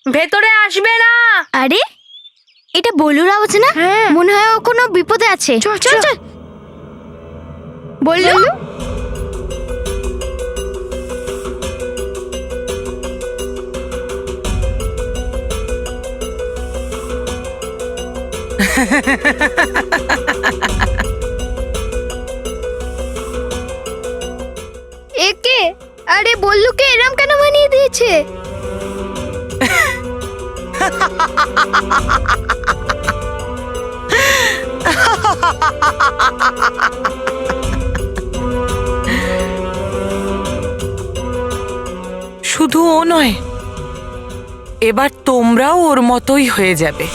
ভেতরে আসবে না। আরে এটা বল্লুর আওয়াজ না? মনে হয় ও কোনো বিপদে আছে। চল চল চল। বল্লু, একে আরে বল্লুকে এরম কেন বানিয়ে দিয়েছে? শুধু ও নয়, এবার তোমরাও ওর মতোই হয়ে যাবে।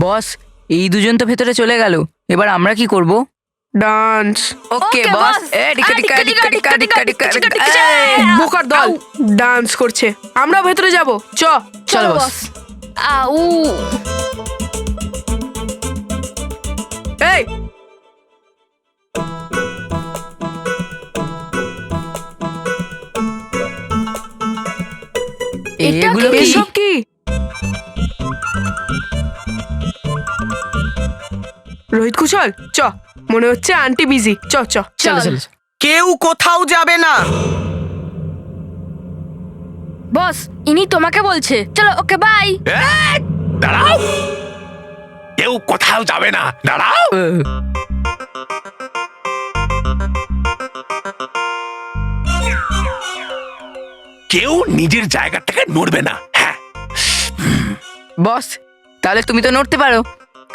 বস, এই দুজন তো ভেতরে চলে গেল, এবার আমরা কি করব? ডান্স। ওকে বস। বোকার দল ডান্স করছে, আমরা ভেতরে যাব। চলো বস। আউ, এই এগুলো কি? এসব কি? রোহিত কুশল, মনে হচ্ছে আন্টি বিজি। চলো চলো। কেউ কোথাও যাবে না। বস ইনি তোমাকে বলছে। চলো, ওকে বাই। দাঁড়াও, কেউ কোথাও যাবে না, দাঁড়াও। কেউ নিজের জায়গা থেকে নড়বে না। হ্যাঁ, বস, তাহলে তুমি তো নড়তে পারো,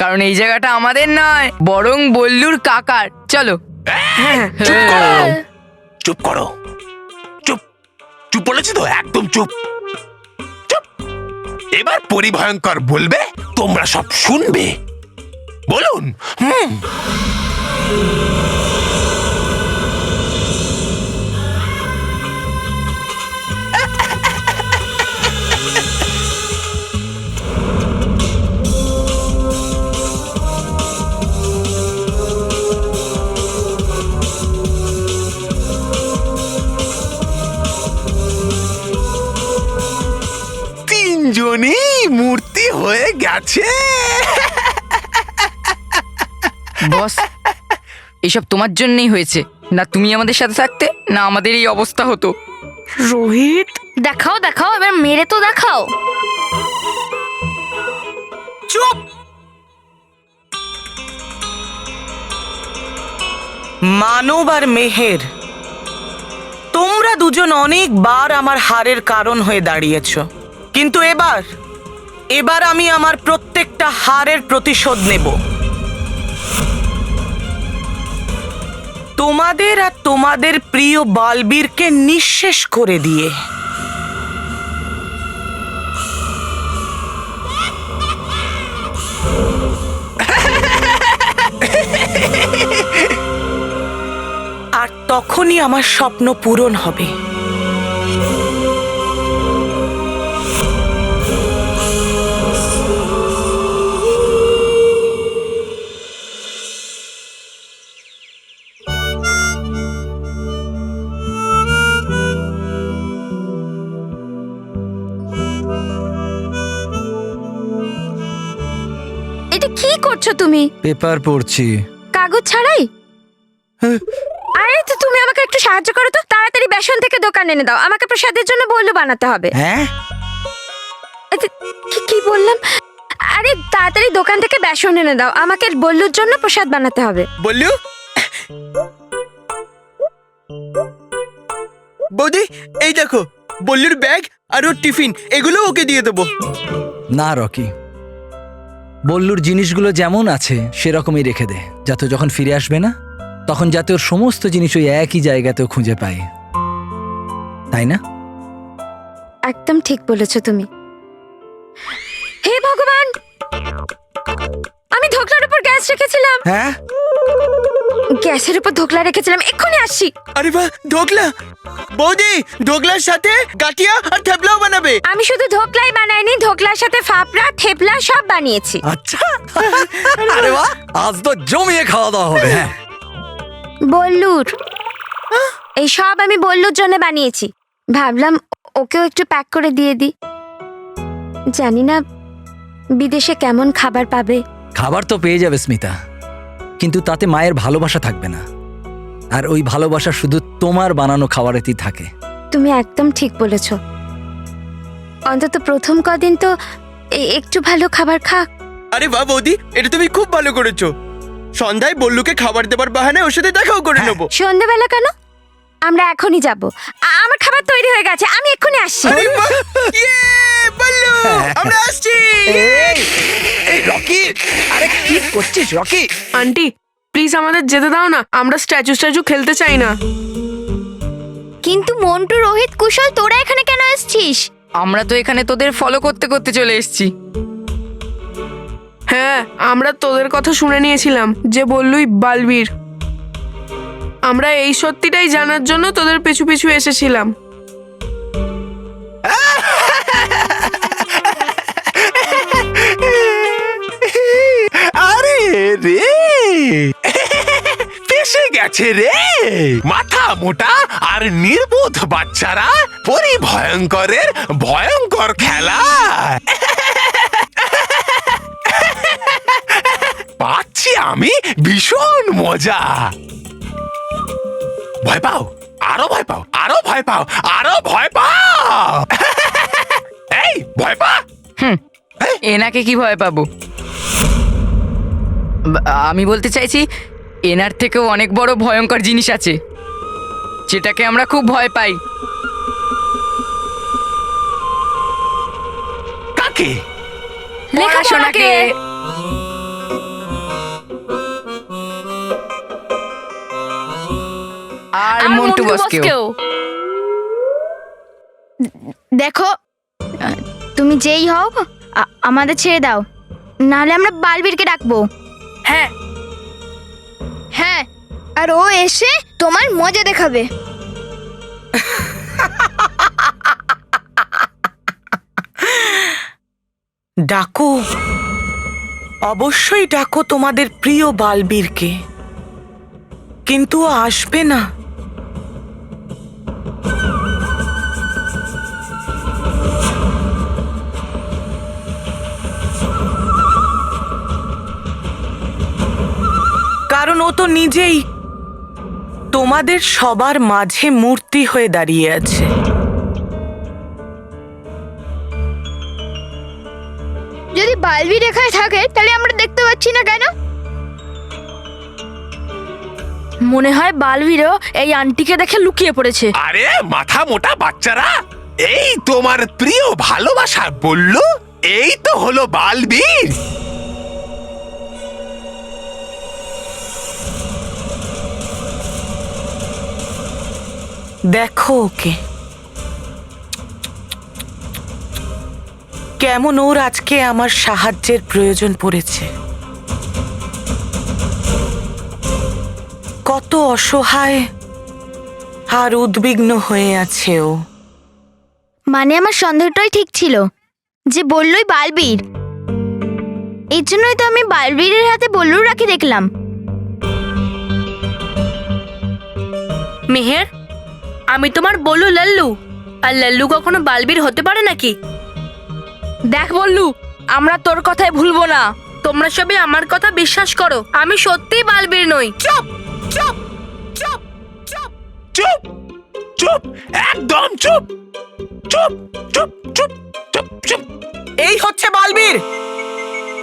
কারণ এই জায়গাটা আমাদের নয়, বরং বল্লুর কাকার। চলো। চুপ করো, চুপ করো, চুপ চুপ বলেছি তো, একদম চুপ চুপ। এবার পরিভয়ঙ্কর বলবে, তোমরা সব শুনবে। বলুন। তিনজনই মূর্তি হয়ে গেছে। বস, এসব তোমার জন্যই হয়েছে। না তুমি আমাদের সাথে থাকতে, না আমাদের এই অবস্থা হতো। রোহিত, দেখাও দেখাও, এবার মেরে তো দেখাও। চুপ। মানব আর মেহের, তোমরা দুজন অনেকবার আমার হারের কারণ হয়ে দাঁড়িয়েছ, কিন্তু এবার আমি আমার প্রত্যেকটা হারের প্রতিশোধ নেব। তোমাদের আর তোমাদের প্রিয় বালবীরকে নিঃশেষ করে দিয়ে। আর তখনই আমার স্বপ্ন পূরণ হবে। এটা কি করছো তুমি? পেপার পড়ছি। কাগজ ছাড়াই? আরে তো তুমি আমাকে একটু সাহায্য করো তো, তাড়াতাড়ি বেসন থেকে দোকান এনে দাও, আমাকে প্রসাদের জন্য বল্লু বানাতে হবে। হ্যাঁ, কি বললাম? আরে তাড়াতাড়ি দোকান থেকে বেসন এনে দাও, আমাকে বল্লুর জন্য প্রসাদ বানাতে হবে। বল্লু, বৌদি এই দেখো বল্লুর ব্যাগ আর ওর টিফিন, এগুলো ওকে দিয়ে দেবো। না রকি, বল্লুর জিনিসগুলো যেমন আছে সেরকমই রেখে দে, যাতে যখন ফিরে আসবে না তখন যাতে ওর সমস্ত জিনিস ওই একই জায়গাতেও খুঁজে পায়, তাই না? একদম ঠিক বলেছো তুমি। হে ভগবান, আমি ধোকলার উপর গ্যাস রেখেছিলাম। হ্যাঁ, গ্যাসের উপর ধোকলা রেখেছিলাম, এক্ষুনি আসছি। আরে বাহ, ঢোকলা! বৌদি, ঢোকলার সাথে গাঠিয়া আর থেপলাও বানাবে। আমি শুধু ধোকলাই বানাইনি, ধোকলার সাথে ফাফড়া থেপলা সব বানিয়েছি। আচ্ছা আরে বাহ, আজ তো জমিয়ে খাওয়া দাওয়া হবে। হ্যাঁ বল্লুর, এই সব আমি বল্লুর জন্য বানিয়েছি। ভাবলাম ওকেও একটু প্যাক করে দিয়ে দিই। জানি না বিদেশে কেমন খাবার পাবে। খাবার তো পেয়ে যাবে স্মিতা, কিন্তু তাতে মায়ের ভালোবাসা থাকবে না। আর ওই ভালোবাসা শুধু তোমার বানানো খাবারেতেই থাকে। তুমি একদম ঠিক বলেছ। অন্তত প্রথম কদিন তো একটু ভালো খাবার খাক। আরে বাহ বৌদি, এটা তুমি খুব ভালো করেছো। সন্ধ্যায় বল্লুকে খাবার দেবার বাহানায় ওর সাথে দেখাও করে নেবো। সন্ধ্যাবেলা কেন? আমরা এখনই যাব। আমার খাবার তৈরি হয়ে গেছে, আমি এক্ষুনি আসছি। আরে বাহ, ইয়ে, বল্লু, আমরা আসছি। এই রকি, আরে কি করছিস রকি? আন্টি প্লিজ আমাদের যেতে দাও না, আমরা স্ট্যাচু খেলতে চাই না। কিন্তু মন্টু, রোহিত, কুশল, তোরা এখানে কেন এসেছিস? আমরা তো এখানে তোদের ফলো করতে করতে চলে এসেছি। হ্যাঁ, আমরা তোদের কথা শুনে নিয়েছিলাম যে বললুই বালবীর। আমরা এই সত্যিটাই জানার জন্য তোদের পিছু পিছু এসেছিলাম। আরে রে, ফেসে গেছে রে মাথা মোটা আর নির্বোধ বাচ্চারা পরিভয়ঙ্করের ভয়ঙ্কর খেলা। পাচ্ছি আমি ভীষণ মজা। ভয় পাও, আরো ভয় পাও, আরো ভয় পাও, আরো ভয় পাও। এই ভয় পা। এনাকে কি ভয় পাবো? আমি বলতে চাইছি এনার থেকেও অনেক বড় ভয়ঙ্কর জিনিস আছে যেটাকে আমরা খুব ভয় পাই। কাকে? পড়াশোনাকে। আর মন্টু বসকেও। দেখো, তুমি যেই হও আমাদের ছেড়ে দাও, নাহলে আমরা বালবীরকে ডাকবো। হ্যাঁ, হ্যাঁ, আর ও এসে তোমার মজা দেখাবে। ডাকো, অবশ্যই ডাকো তোমাদের প্রিয় বালবীরকে, কিন্তু ও আসবে না। কারণ ও তো নিজেই তোমাদের সবার মাঝে মূর্তি হয়ে দাঁড়িয়ে আছে। যদি বালবীর এখানে থাকে তাহলে আমরা দেখতে পাচ্ছি না কেন? মনে হয় বালবীরও এই আন্টিকে দেখে লুকিয়ে পড়েছে। আরে মাথা মোটা বাচ্চারা, এই তোমার প্রিয় ভালোবাসা বললো, এই তো হলো বালবীর। দেখো ওকে, কেমন ওর আজকে আমার সাহায্যের প্রয়োজন পড়েছে। কত অসহায় আর উদ্বিগ্ন হয়ে আছে ও। মানে আমার সন্দেহটাই ঠিক ছিল যে বললুই বালবীর। এর জন্যই তো আমি বালবীরের হাতে বল্লুর রাখি দেখলাম। মেহের, আমি তোমার বললু লাল্লু, আর লাল্লু কখনো বালবীর হতে পারে নাকি? দেখ বললু, আমরা তোর কথায় ভুলবো না। তোমরা সবাই আমার কথা বিশ্বাস করো, আমি সত্যিই বালবীর নই। চুপ চুপ চুপ চুপ চুপ চুপ, একদম চুপ চুপ চুপ চুপ চুপ চুপ। এই হচ্ছে বালবীর,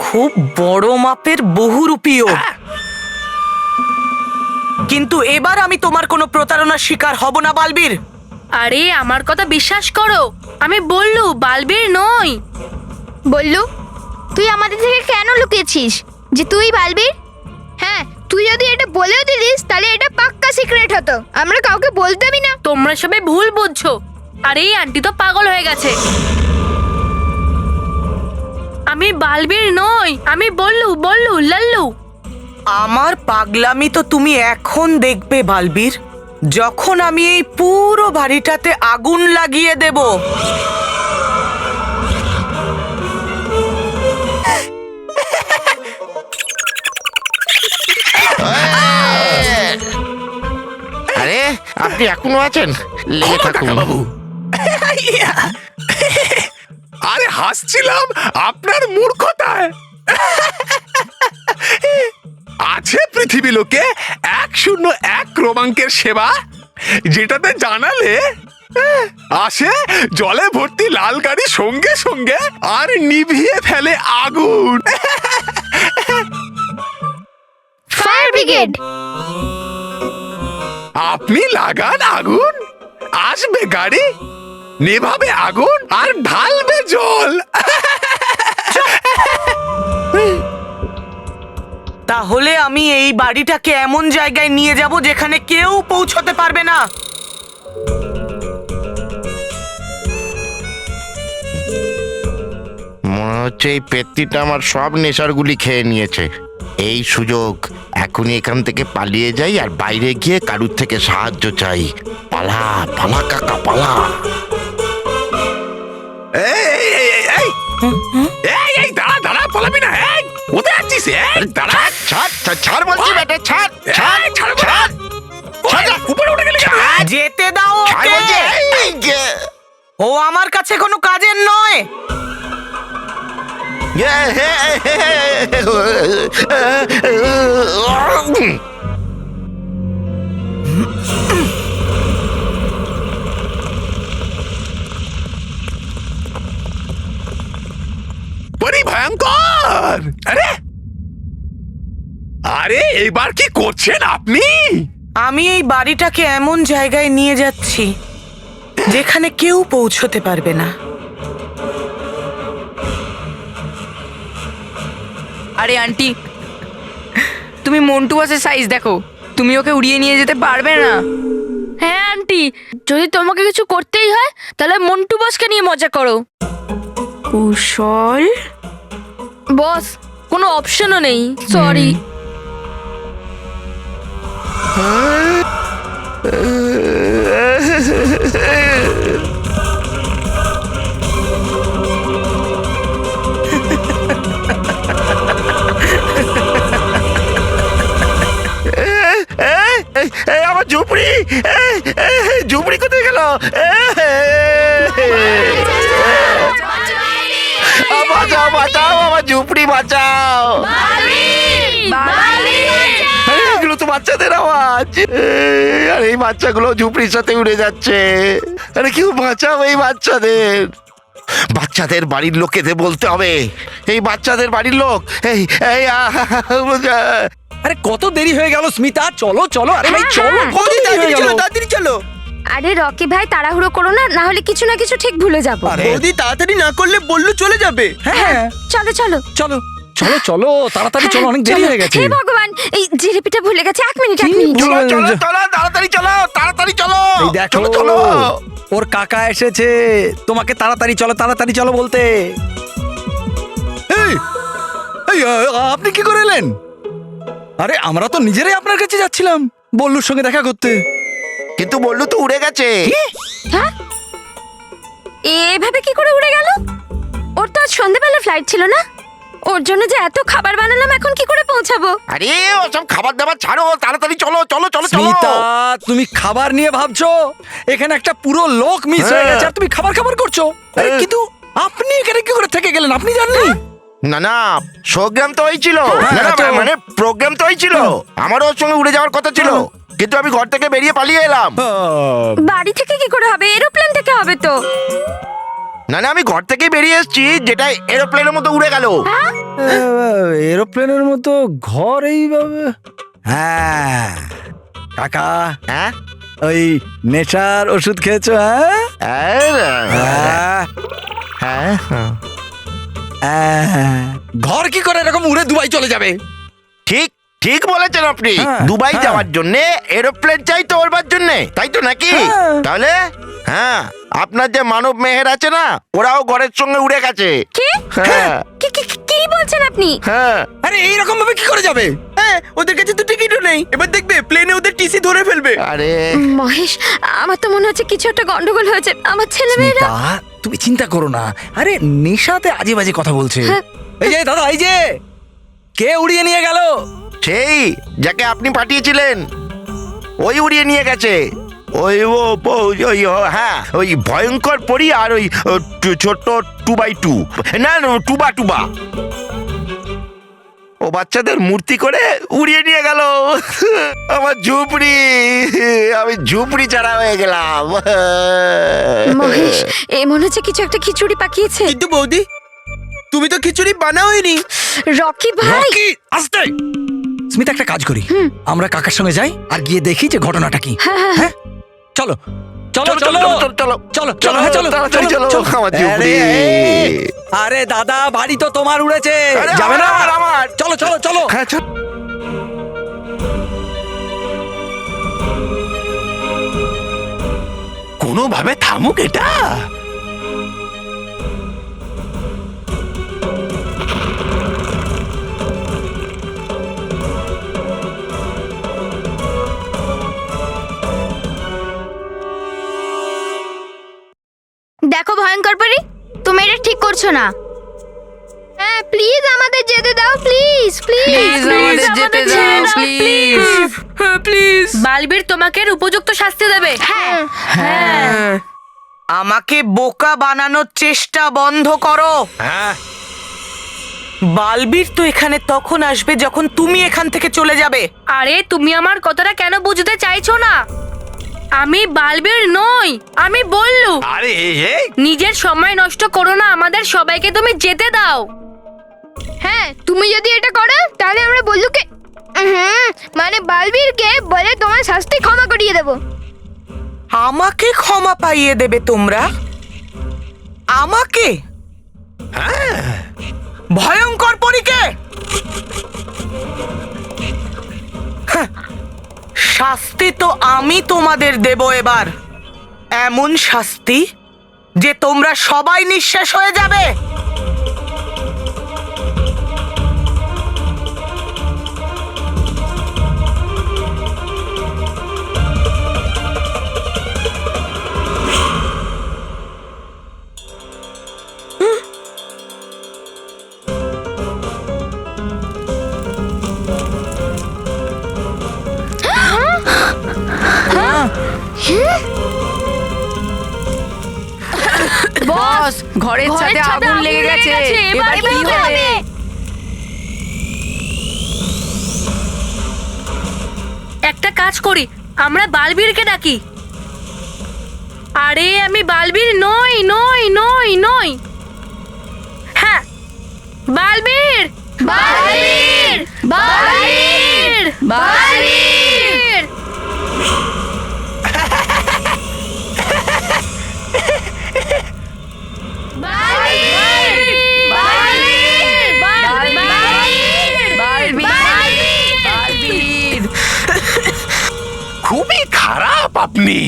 খুব বড় মাপের বহুরূপীও। কিন্তু এবার আমি তোমার কোনো প্রতারণার শিকার হব না বালবীর। আরে আমার কথা বিশ্বাস করো, আমি বললু বালবীর নই। বল্লু, তুই আমাদের থেকে কেন লুকিয়েছিস যে তুই বালবীর? হ্যাঁ, তুই যদি এটা বলেও দিলিস তাহলে এটা পাক্কা সিক্রেট হতো, আমরা কাউকে বলতামই না। তোমরা সবাই ভুল বুঝছো, আর এই আন্টি তো পাগল হয়ে গেছে। আমি বালবীর নই, আমি বললু বললু লাল্লু। আমার পাগলামি তো তুমি এখন দেখবে বালবীর, যখন আমি এই পুরো বাড়িটাতে আগুন লাগিয়ে দেব। আরে আপনি এখনো আছেন? লেগে থাকুন বাবু। আরে হাসছিলাম আপনার মূর্খতায়। আছে পৃথিবী লোকে 101 ক্রমাঙ্কের সেবা, যেটাতে জানালে আসে জলে ভর্তি লাল গাড়ি সঙ্গে সঙ্গে আর নিভিয়ে ফেলে আগুন। Fire brigade. আপনি লাগান আগুন, আসবে গাড়ি, নেভাবে আগুন আর ঢালবে জল। তাহলে আমি এই বাড়িটাকে এমন জায়গায় নিয়ে যাব যেখানে কেউ পৌঁছতে পারবে না। মনে হচ্ছে এই পেত্তিটা আমার সব নেশারগুলি খেয়ে নিয়েছে। এই সুযোগ, এখনই এখান থেকে পালিয়ে যাই আর বাইরে গিয়ে কারুর থেকে সাহায্য চাই। পালা পালা কাকা পালা। এই এই এই এই এই এই দাঁড়া দাঁড়া, পালাবি না। এই কোথায় আছিস? এই দাঁড়া, ছাড় ছাড় ছাড় বলছি বেটা, ছাড় ছাড় এই, ছাড়বো না। ছাড় ছাড়, উপরে উঠে গেলি কেন? যেতে দাও ছাড় ওকে। বলছি। এই যে। ও আমার কাছে কোনো কাজের নয়। বড়ি ভয়ঙ্কর। আরে আরে এবার কি করছেন আপনি? আমি এই বাড়িটাকে এমন জায়গায় নিয়ে যাচ্ছি যেখানে কেউ পৌঁছতে পারবে না। আরে আন্টি, তুমি মন্টু বাসের সাইজ দেখো, তুমি ওকে উড়িয়ে নিয়ে যেতে পারবে না। হ্যাঁ আন্টি, যদি তোমাকে কিছু করতেই হয় তাহলে মন্টু বসকে নিয়ে মজা করো। কুশল, বস, কোনো অপশনও নেই, সরি। এই আমার ঝুপড়ি, ঝুপড়ি কোথায় গেল? বাঁচাও বাঁচাও, আমার ঝুপড়ি বাঁচাও। আরে, এগুলো তো বাচ্চাদের আওয়াজ। আর এই বাচ্চাগুলো ঝুপড়ির সাথে উড়ে যাচ্ছে। আরে কেউ বাঁচাও এই বাচ্চাদের। বাচ্চাদের বাড়ির লোকেদের বলতে হবে। এই বাচ্চাদের বাড়ির লোক, এই এই আরে কত দেরি হয়ে গেল স্মিতা, চলো চলো। আরে ভাই চলো, কত দেরি হয়ে গেল। তাড়াতাড়ি চলো। আরে রকি ভাই, তাড়াহুড়ো করো না, না হলে কিছু না কিছু ঠিক ভুলে যাবো। আরে বৌদি তাড়াতাড়ি না করলে বললু চলে যাবে। হ্যাঁ, চলো চলো চলো চলো চলো, তাড়াতাড়ি চলো, অনেক দেরি হয়ে গেছে। হে ভগবান, এই জিলিপিটা ভুলে গেছে। এক মিনিট এক মিনিট। চলো চলো চলো, তাড়াতাড়ি চলো, তাড়াতাড়ি চলো। এই দেখো, চলো চলো। ওর কাকা এসেছে তোমাকে তাড়াতাড়ি চলো বলতে। এই এই, আপনি কি করে এলেন? আরে আমরা তো নিজেরাই আপনার কাছে যাচ্ছিলাম বল্লুর সঙ্গে দেখা করতে। কিন্তু বললু তো উড়ে গেছে। হ্যাঁ, এভাবে কি করে উড়ে গেল? ওর তো আজ সন্ধ্যেবেলা ফ্লাইট ছিল না? ওর জন্য যে এত খাবার বানালাম, এখন কি করে পৌঁছাবো? আরে ওসব খাবার দাবার ছাড়ো, তাড়াতাড়ি চলো চলো চলো চলো। স্মিতা, তুমি খাবার নিয়ে ভাবছো? এখানে একটা পুরো লোক মিস হয়ে গেছে আর তুমি খাবার করছো। আরে, কিন্তু আপনি এখানে কি করে থেকে গেলেন আপনি জানেন? না না, প্রোগ্রাম তো হয়েছিল। না না, তো। মানে প্রোগ্রাম তো হয়েছিল। আমারও ওর সঙ্গে উড়ে যাওয়ার কথা ছিল, কিন্তু আমি ঘর থেকে বেরিয়ে পালিয়ে এলাম। বাড়ি থেকে কি করে হবে? এরোপ্লেন থেকে হবে তো। না না, আমি ঘর থেকে বেরিয়ে এসেছি, যেটা এরোপ্লেনের মতো উড়ে গেল। এরোপ্লেনের মতো ঘর এইভাবে? হ্যাঁ কাকা, হ্যাঁ ওই নেশার ওষুধ খেয়েছো? হ্যাঁ হ্যাঁ হ্যাঁ, ঘর কি করে এরকম উড়ে দুবাই চলে যাবে? ঠিক ঠিক বলেছেন আপনি। হ্যাঁ, দুবাই হ্যাঁ। যাওয়ার জন্য এরোপ্লেন চাই তো ওরবার জন্য, তাই তো নাকি? হ্যাঁ। তাহলে হ্যাঁ, আপনার যে মানব মেহের আছে না, ওরাও ঘরের সঙ্গে উড়ে গেছে। কি হ্যাঁ কি কি কি কি বলছেন আপনি? হ্যাঁ, আরে এইরকম ভাবে কি করে যাবে? হ্যাঁ, ওদের কাছে তো টিকিটও নেই। এবার দেখবে প্লেনে ওদের টিসি ধরে ফেলবে। আরে মহেশ, আমার তো মনে হচ্ছে কিছু একটা গন্ডগোল হয়েছে। আমার ছেলেমেয়েরা স্মিতা, তুমি চিন্তা করো না। আরে নেশাতে আজে বাজে কথা বলছে। হ্যাঁ। এই যে দাদা, এই যে কে উড়িয়ে নিয়ে গেল? সেই যাকে আপনি পাঠিয়েছিলেন ওই উড়িয়ে নিয়ে গেছে। হ্যাঁ, ওই ভয়ঙ্কর পরি আর ওই ছোট্ট 2x2, না 2x2 ও বাচ্চাদের মূর্তি করে উড়িয়ে নিয়ে গেল। আমার ঝুপড়ি, আমি ঝুপড়ি ছাড়া হয়ে গেলাম। মহেশ, এ মনে হচ্ছে কিছু একটা খিচুড়ি পাকিয়েছে। কিন্তু বৌদি, তুমি তো খিচুড়ি বানাওইনি। রকি ভাই, রকি, আস্তে। স্মিতা, একটা কাজ করি, আমরা কাকার সঙ্গে যাই আর গিয়ে দেখি যে ঘটনাটা কি। হ্যাঁ, চলো চলো চলো চলো চলো চলো চলো, হ্যাঁ, চলো তাড়াতাড়ি চলো। আমার ঝুপড়ি। আরে দাদা, বাড়ি তো তোমার উড়েছে, আরে যাবে না? আমার। চলো চলো চলো। হ্যাঁ, চলো। কোনোভাবে থামুক এটা। দেখো ভয়ঙ্কর পরি, তুমি এটা ঠিক করছো না। হ্যাঁ, প্লিজ আমাদের যেতে দাও, প্লিজ প্লিজ আমাদের যেতে দাও, প্লিজ। প্লিজ। বালবীর তোমাকে এর উপযুক্ত শাস্তি দেবে। হ্যাঁ, আমাকে বোকা বানানোর চেষ্টা বন্ধ করো। হ্যাঁ, বালবীর তো এখানে তখন আসবে যখন তুমি এখান থেকে চলে যাবে। আরে তুমি আমার কথাটা কেন বুঝতে চাইছো না? আমি বালবীর নই, আমি বললু। আরে এই নিজের সময় নষ্ট করো না, আমাদের সবাইকে তুমি যেতে দাও। হ্যাঁ, তুমি যদি এটা করো তাহলে আমরা বল্লুকে মানে বালবীরকে বলে তোমার শাস্তি ক্ষমা করিয়ে দেব। আমাকে ক্ষমা পাইয়ে দেবে তোমরা? আমাকে? ভয়ঙ্কর পরীকে? হাহ, শাস্তি তো আমি তোমাদের দেব এবার। এমন শাস্তি যে তোমরা সবাই নিঃশেষ হয়ে যাবে। বস, ঘরের ছাদে আগুন লেগে গেছে, এবার কি হবে? একটা কাজ করি, আমরা বালবীরকে ডাকি। আরে আমি বালবীর নই নই নই নই। হ্যাঁ, বালবীর বালবীর বালবীর বালবীর। খুবই খারাপ আপনি,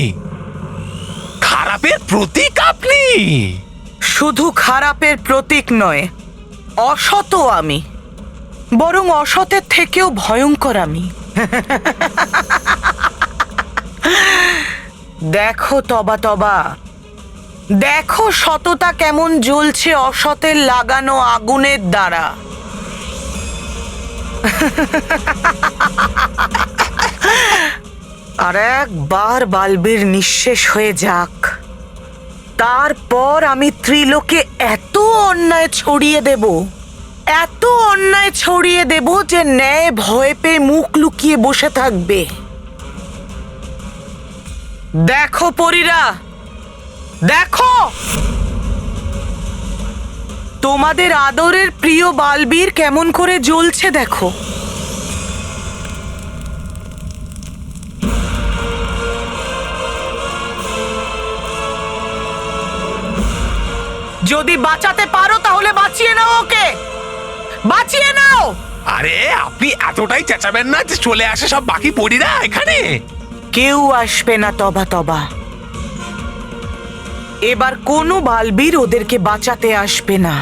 খারাপের প্রতীক আপনি। শুধু খারাপের প্রতীক নয়, অসৎ আমি, বরং অসতের থেকেও ভয়ঙ্কর আমি। দেখো তবা তবা, দেখো সততা কেমন জ্বলছে অসতের লাগানো আগুনের দ্বারা। আর একবার বালবীর নিঃশেষ হয়ে যাক, তারপর আমি ত্রিলোকে এত অন্যায় ছড়িয়ে দেব, এত অন্যায় ছড়িয়ে দেব যে ন্যায় ভয় পেয়ে মুখ লুকিয়ে বসে থাকবে। দেখো পরীরা, দেখো তোমাদের আদরের প্রিয় বালবীর কেমন করে জ্বলছে দেখো। যদি বাঁচাতে পারো তাহলে বাঁচিয়ে নাও ওকে, বাঁচিয়ে নাও। আরে আপনি এতটাই চেঁচাবেন না যে চলে আসে সব বাকি পরীরা এখানে। কেউ আসবে না তবা তবা, এবার কোনো বালবীর ওদেরকে বাঁচাতে আসবে না।